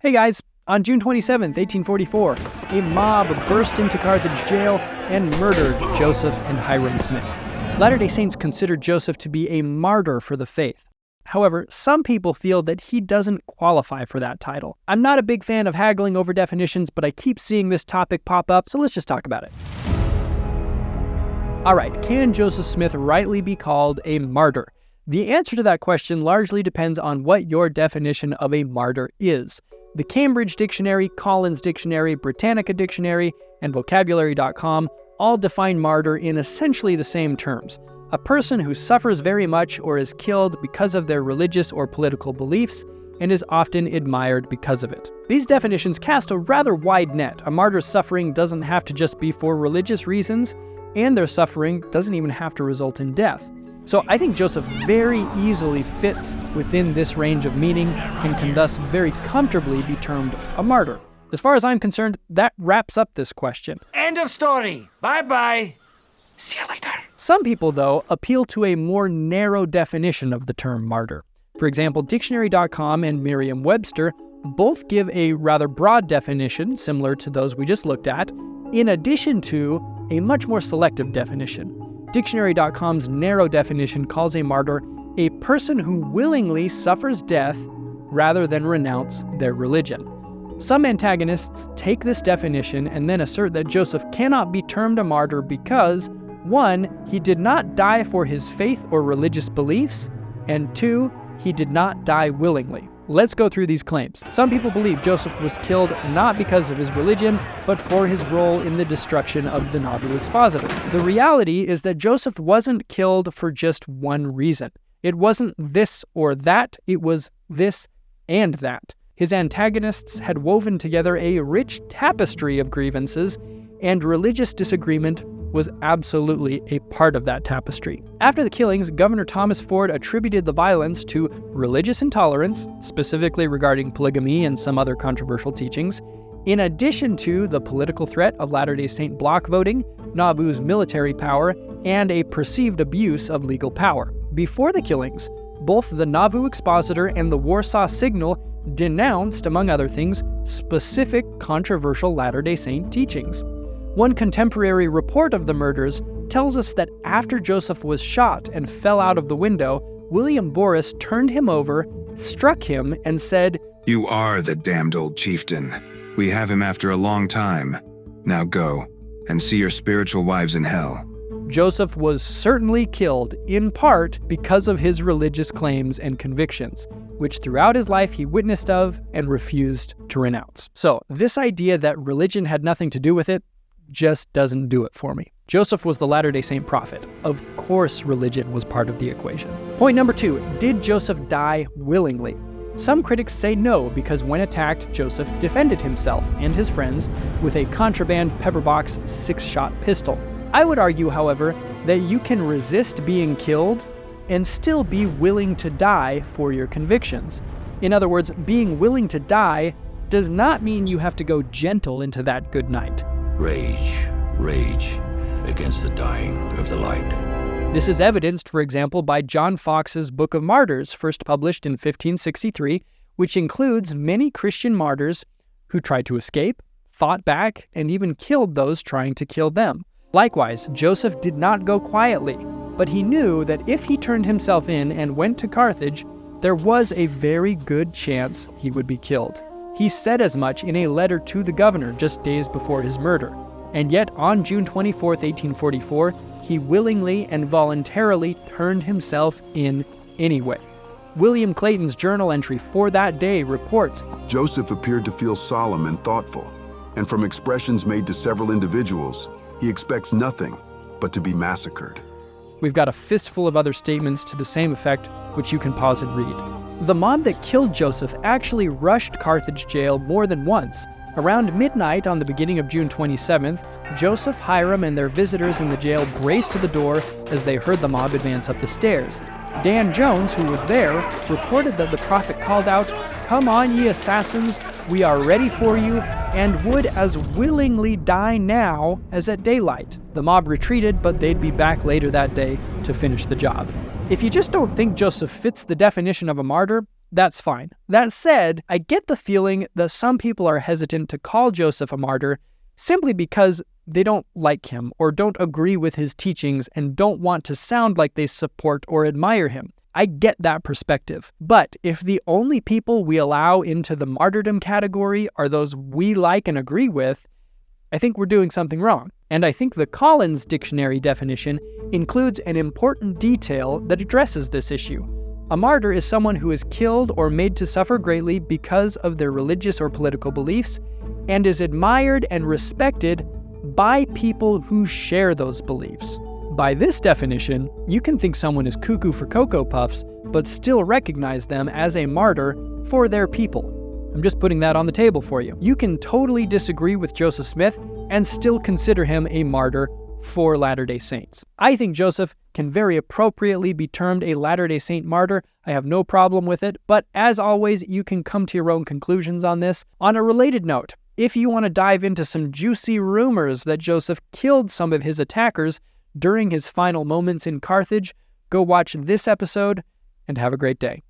Hey guys, on June 27, 1844, a mob burst into Carthage jail and murdered Joseph and Hyrum Smith. Latter-day Saints considered Joseph to be a martyr for the faith. However, some people feel that he doesn't qualify for that title. I'm not a big fan of haggling over definitions, but I keep seeing this topic pop up, so let's just talk about it. Alright, can Joseph Smith rightly be called a martyr? The answer to that question largely depends on what your definition of a martyr is. The Cambridge Dictionary, Collins Dictionary, Britannica Dictionary, and Vocabulary.com all define martyr in essentially the same terms. A person who suffers very much or is killed because of their religious or political beliefs and is often admired because of it. These definitions cast a rather wide net. A martyr's suffering doesn't have to just be for religious reasons, and their suffering doesn't even have to result in death. So I think Joseph very easily fits within this range of meaning and can thus very comfortably be termed a martyr. As far as I'm concerned, that wraps up this question. End of story. Bye-bye. See you later. Some people, though, appeal to a more narrow definition of the term martyr. For example, Dictionary.com and Merriam-Webster both give a rather broad definition, similar to those we just looked at, in addition to a much more selective definition. Dictionary.com's narrow definition calls a martyr a person who willingly suffers death rather than renounce their religion. Some antagonists take this definition and then assert that Joseph cannot be termed a martyr because, 1, he did not die for his faith or religious beliefs, and 2, he did not die willingly. Let's go through these claims. Some people believe Joseph was killed not because of his religion, but for his role in the destruction of the Nauvoo expositor. The reality is that Joseph wasn't killed for just one reason. It wasn't this or that, it was this and that. His antagonists had woven together a rich tapestry of grievances, and religious disagreement was absolutely a part of that tapestry. After the killings, Governor Thomas Ford attributed the violence to religious intolerance, specifically regarding polygamy and some other controversial teachings, in addition to the political threat of Latter-day Saint bloc voting, Nauvoo's military power, and a perceived abuse of legal power. Before the killings, both the Nauvoo Expositor and the Warsaw Signal denounced, among other things, specific controversial Latter-day Saint teachings. One contemporary report of the murders tells us that after Joseph was shot and fell out of the window, William Boris turned him over, struck him, and said, "You are the damned old chieftain. We have him after a long time. Now go, and see your spiritual wives in hell." Joseph was certainly killed, in part because of his religious claims and convictions, which throughout his life he witnessed of and refused to renounce. So, this idea that religion had nothing to do with it just doesn't do it for me. Joseph was the Latter-day Saint prophet. Of course religion was part of the equation. Point number 2, did Joseph die willingly? Some critics say no, because when attacked, Joseph defended himself and his friends with a contraband pepperbox 6-shot pistol. I would argue, however, that you can resist being killed and still be willing to die for your convictions. In other words, being willing to die does not mean you have to go gentle into that good night. Rage against the dying of the light. This is evidenced, for example, by John Fox's Book of Martyrs, first published in 1563, which includes many Christian martyrs who tried to escape, fought back, and even killed those trying to kill them. Likewise, Joseph did not go quietly, but he knew that if he turned himself in and went to Carthage, there was a very good chance he would be killed. He said as much in a letter to the governor just days before his murder. And yet, on June 24, 1844, he willingly and voluntarily turned himself in anyway. William Clayton's journal entry for that day reports, Joseph appeared to feel solemn and thoughtful, and from expressions made to several individuals, he expects nothing but to be massacred. We've got a fistful of other statements to the same effect, which you can pause and read. The mob that killed Joseph actually rushed Carthage jail more than once. Around midnight on the beginning of June 27th, Joseph, Hyrum, and their visitors in the jail braced to the door as they heard the mob advance up the stairs. Dan Jones, who was there, reported that the prophet called out, "Come on, ye assassins, we are ready for you, and would as willingly die now as at daylight." The mob retreated, but they'd be back later that day to finish the job. If you just don't think Joseph fits the definition of a martyr, That's fine. That said, I get the feeling that some people are hesitant to call Joseph a martyr simply because they don't like him or don't agree with his teachings and don't want to sound like they support or admire him. I get that perspective. But if the only people we allow into the martyrdom category are those we like and agree with, I think we're doing something wrong. And I think the Collins Dictionary definition includes an important detail that addresses this issue. A martyr is someone who is killed or made to suffer greatly because of their religious or political beliefs and is admired and respected by people who share those beliefs. By this definition, you can think someone is cuckoo for Cocoa Puffs, but still recognize them as a martyr for their people. I'm just putting that on the table for you. You can totally disagree with Joseph Smith and still consider him a martyr for Latter-day Saints. I think Joseph can very appropriately be termed a Latter-day Saint martyr. I have no problem with it, but as always, you can come to your own conclusions on this. On a related note, if you want to dive into some juicy rumors that Joseph killed some of his attackers during his final moments in Carthage, go watch this episode and have a great day.